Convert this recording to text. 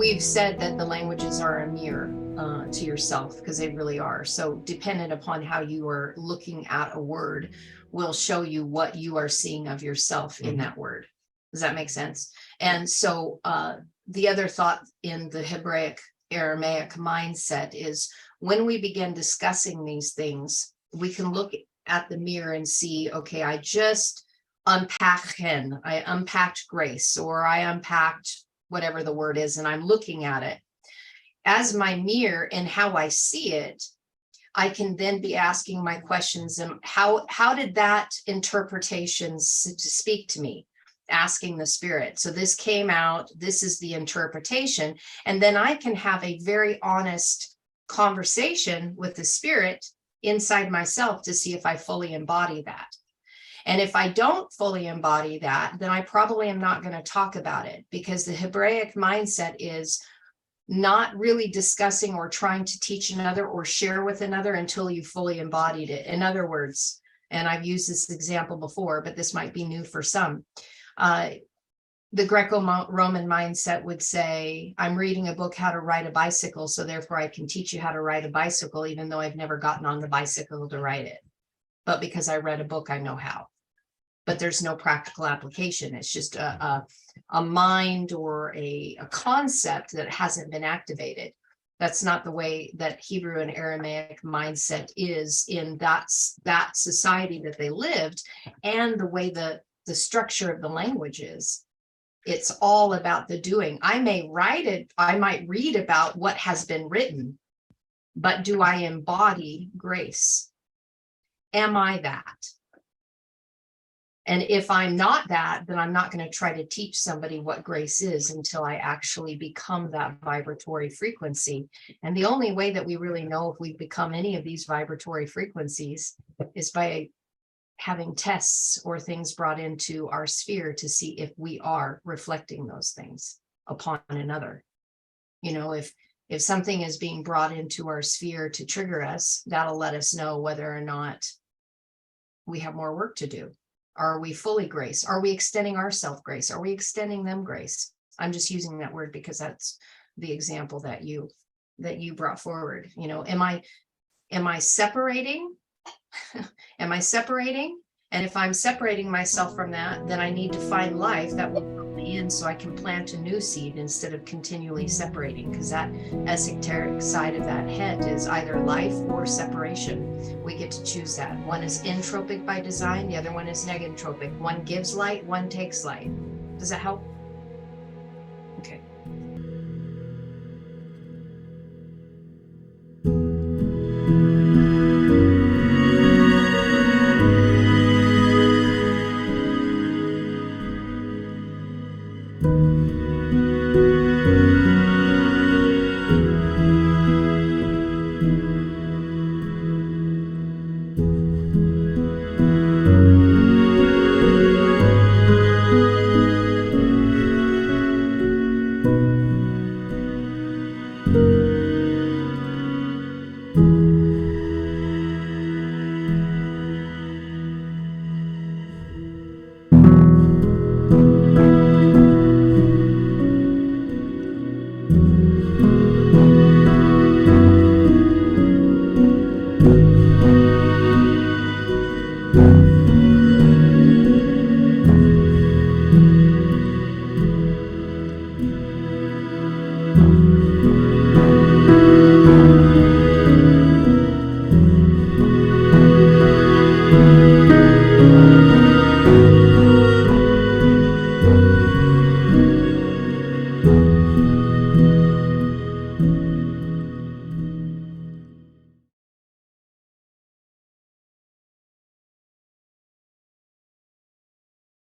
we've said that the languages are a mirror to yourself, because they really are. So dependent upon how you are looking at a word will show you what you are seeing of yourself in that word. Does that make sense? And so the other thought in the Hebraic Aramaic mindset is, when we begin discussing these things, we can look at the mirror and see, okay, I just unpacked I unpacked grace, or I unpacked whatever the word is, and I'm looking at it as my mirror and how I see it. I can then be asking my questions, and how did that interpretation speak to me? Asking the spirit. So this came out, this is the interpretation. And then I can have a very honest conversation with the spirit inside myself to see if I fully embody that. And if I don't fully embody that, then I probably am not going to talk about it, because the Hebraic mindset is not really discussing or trying to teach another or share with another until you fully embodied it. In other words, and I've used this example before, but this might be new for some. The Greco-Roman mindset would say, I'm reading a book, How to Ride a Bicycle, so therefore I can teach you how to ride a bicycle, even though I've never gotten on the bicycle to ride it. But because I read a book, I know how. But there's no practical application. It's just a mind or a concept that hasn't been activated. That's not the way that Hebrew and Aramaic mindset is in that society that they lived, and the way the structure of the language is. It's all about the doing. I may write it, I might read about what has been written, but do I embody grace? Am I that? And if I'm not that, then I'm not going to try to teach somebody what grace is until I actually become that vibratory frequency. And the only way that we really know if we've become any of these vibratory frequencies is by having tests or things brought into our sphere to see if we are reflecting those things upon another. You know, if something is being brought into our sphere to trigger us, that'll let us know whether or not we have more work to do. Are we fully grace? Are we extending ourselves grace? Are we extending them grace? I'm just using that word because that's the example that you brought forward. You know, am I separating? Am I separating? And if I'm separating myself from that, then I need to find life that will put me in, so I can plant a new seed instead of continually separating, because that esoteric side of that head is either life or separation. We get to choose that. One is entropic by design, the other one is negentropic. One gives light, one takes light. Does that help?